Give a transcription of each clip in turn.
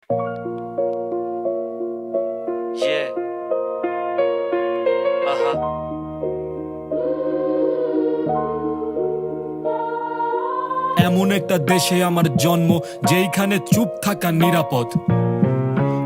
Yeah. এমন একটা দেশে আমার জন্ম যেইখানে চুপ থাকা নিরাপদ,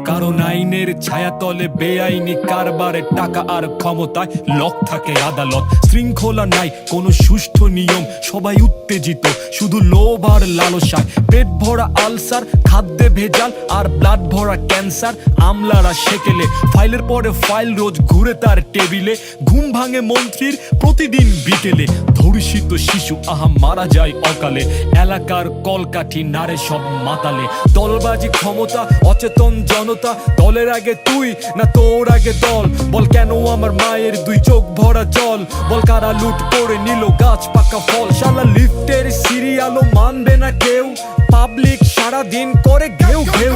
কারণ আইনের ছায়াতলে বেআইনি কারবারে টাকা আর ক্ষমতায় লক থাকে আদালত। শৃঙ্খলা নাই কোনো সুষ্ঠু নিয়ম, সবাই উত্তেজিত শুধু লোভ আর লালসায়। পেট ভরা আলসার, খাদ্যে ভেজাল আর ব্লাড ভরা ক্যান্সার। আমলারা সেকেলে ফাইলের পরে ফাইল রোজ ঘুরে তার টেবিলে। ঘুম ভাঙে মন্ত্রীর প্রতিদিন বিকেলে। ধর্ষিত শিশু আহা মারা যায় অকালে। এলাকার কলকাঠি নারে সব মাতালে। দলবাজি ক্ষমতা, অচেতন জনতা। দলের আগে তুই না তোর আগে দল। বল কেন আমার মায়ের দুই চোখ ভরা জল। বল কারা লুট করে নিল গাছ পাকা ফল। শালা লিফটের সিরিয়ালও মানবে না কেউ। পাবলিক সারাদিন করে ঘেউ ঘেউ।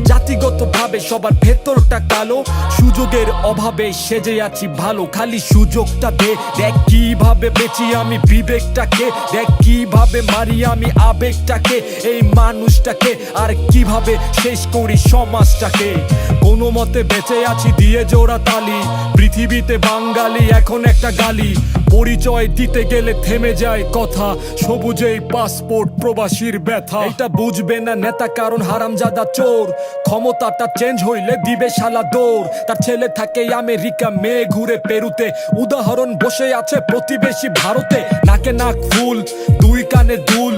জাতিগত ভাবে সবার ভেতরটা কালো। সুযোগের অভাবে সেজে আছি ভালো। খালি সুযোগটা দে, দেখ কিভাবে বেঁচি আমি বিবেকটাকে। দেখ কিভাবে মারি আমি আবেগটাকে, এই মানুষটাকে। আর কিভাবে শেষ করি সমাজটাকে। কোনো মতে বেঁচে আছি দিয়ে জোড়া তালি। পৃথিবীতে বাঙালি এখন একটা গালি। পরিচয় দিতে গেলে থেমে যায় কথা। সবুজেই পাসপোর্ট প্রবাসীর ব্যথা। এটা বুঝবে না নেতা কারণ হারামজাদা চোর। ক্ষমতাটা চেঞ্জ হইলে দিবে শালা দৌড়। তার ছেলে থাকে আমেরিকা, মেয়ে ঘুরে পেরুতে। উদাহরণ বসে আছে প্রতিবেশী ভারতে। নাকে নাক ফুল, দুই কানে দুল।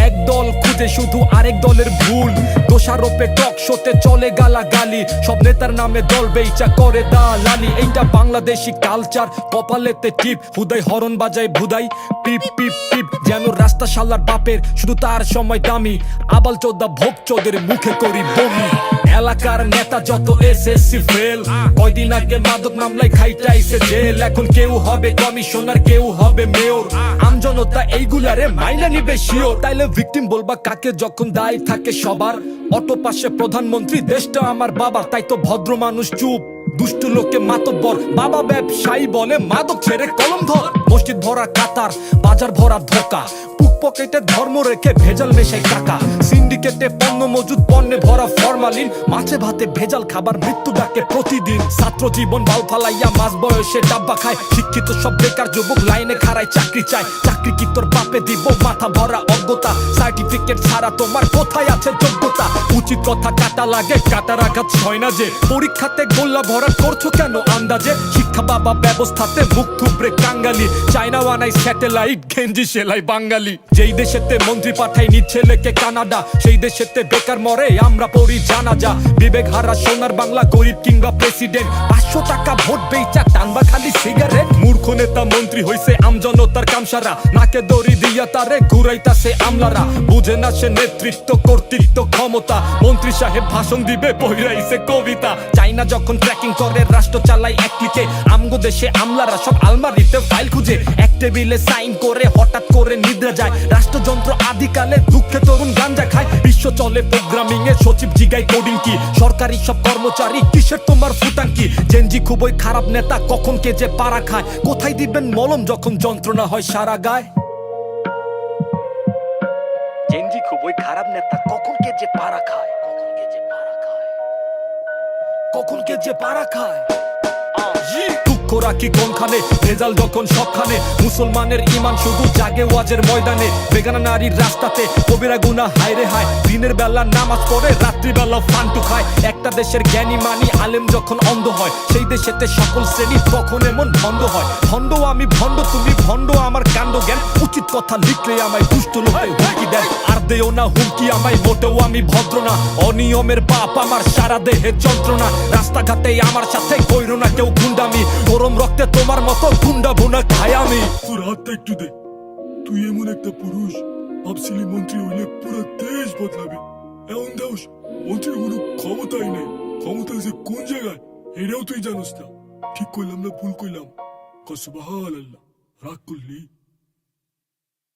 এক দল খুঁজে শুধু আরেক দলের ভুল। দোষারোপে টক শোতে চলে গালাগালি। সব নেতার নামে দল বেইচা করে দালালি। এইটা বাংলাদেশি কালচার, কপালেতে টিপ। হুদাই হরন বাজায় ভুদাই, পিপ পিপ পিপ। যেন রাস্তা শালার বাপের, শুধু তার সময় দামি। আবাল চোদা ভোগ চোদের মুখে করি বমি। এলাকার নেতা যত এসএসসি ফেল। কয়দিন আগে মাদক মামলায় খাইটাইছে জেল। এখন কেউ হবে কমিশনার, কেউ হবে মেয়র। আমজনতা এইগুলারে মাইনা নিবে শিওর। তাইলে ভিকটিম বলবা কাকে যখন দায় থাকে সবার। অটো পাশে প্রধানমন্ত্রী, দেশটা আমার বাবা। তাই তো ভদ্র মানুষ চুপ, দুষ্ট লোকে মাতব্বর। বাবা ব্যবসায়ী বলে মাদক ছেড়ে কলম ধর। মসজিদ ভরা কাতার, বাজার ভরা ধোকা। পুক পকেটে ধর্ম রেখে ভেজাল মেশাই টাকা। সিন্ডিকেটে পণ্য মজুদ, পণ্যে ভরা ফরমালিন। মাছে ভাতে ভেজাল খাবার, মৃত্যু ডাকে প্রতিদিন। ছাত্র জীবন বাল ফালাইয়া মাঝ বয়সে ডাব্বা খায়। শিক্ষিত সব বেকার যুবক লাইনে খাড়ায় চাকরি চায়। চাকরি কি তোর বাপে দিব, মাথা ভরা অজ্ঞতা। সার্টিফিকেট ছাড়া তোমার কোথায় আছে যোগ্যতা। উচিত কথা কাটা লাগে, কাটার আঘাত হয় না যে। পরীক্ষাতে গোল্লা ভরা করছো কেন আন্দাজে। শিক্ষা বাবা ব্যবস্থাতে মুখ থুবড়ে কাঙ্গালি। চায়না বানাই স্যাটেলাইট, গেঞ্জি সেলাই বাঙালি। যেই দেশেতে মন্ত্রী পাঠাই নিজ ছেলেকে কানাডা, সেই দেশেতে বেকার মরে আমরা পড়ি জানাজা। বিবেক হারা সোনার বাংলা, গরিব কিংবা প্রেসিডেন্ট। 500 টাকা ভোট বেচা টানবা খালি সিগারেট। মূর্খ নেতা মন্ত্রী হইছে আমজনতার কামসারা। নাকে দড়ি দিয়া তারে ঘুরাইতাছে আমলারা। বুঝে না সে নেতৃত্ব, কর্তৃত্ব, ক্ষমতা। মন্ত্রী সাহেব ভাষণ দিবে পড়াইছে কবিতা। চাইনা যখন ট্র্যাকিং করে রাষ্ট্র চালায় এক ক্লিকে। আমগো দেশে আমলারা সব আলমারিতে ফাইল খুঁজে। এক টেবিলে সাইন করে হঠাৎ করে নিদ্রা যায়। রাষ্ট্রযন্ত্র আদিকালে দুঃখে তরুণ গাঞ্জা খায়। বিশ্ব চলে প্রোগ্রামিং এ, সচিব জিগায় কোডিং কি। সরকারি সব কর্মচারী কিসের তোমার ফুটান কি। জেনজি খুবই খারাপ নেতা, কখন কে যে পাড়া খায়। কোথায় দিবেন মলম যখন যন্ত্রণা হয় সারা গায়। জেনজি খুবই খারাপ নেতা, কখন কে যে পাড়া খায়। কখন কে যে পাড়া খায়। দুঃখ রাখি কোনখানে, ভেজাল যখন সবখানে। মুসলমানের ইমান শুধু জাগে ওয়াজের ময়দানে। বেগানা নারীর রাস্তাতে কবিরা গুনাহ হায় রে হায়। দিনের বেলা নামাজ পড়ে, রাত্রিবেলা ফান্টু খায়। একটা দেশের জ্ঞানী মানি আলেম যখন অন্ধ হয়, সেই দেশেতে সকল শ্রেণী তখন এমন ভণ্ড হয়। ভণ্ড আমি ভণ্ড, তুমি ভণ্ড, আমার কাণ্ড জ্ঞান। উচিত কথা লিখলে আমায় দুষ্ট লোকে হুমকি দেন। আর দেও না হুমকি আমায়, মোটেও আমি ভদ্র না। অনিয়মের পাপ আমার সারা দেহে যন্ত্রণা। রাস্তাঘাটে আমার সাথে কইরো না কেউ গুন্ডামি। গরম রক্তে তোমার মতো গুন্ডা ভুনা খাই আমি। তোর হাতটা একটু দে। তুই এমন একটা পুরুষ, ভাবছিলি মন্ত্রী হইলে পুরো দেশ বদলাবে। এমন দাস মন্ত্রীর কোনো ক্ষমতাই নেই। ক্ষমতা যে কোন জায়গায় এটাও তুই জানোস না। ঠিক করলাম না ভুল করলাম? সুবহানাল্লাহ। রাগ করলি?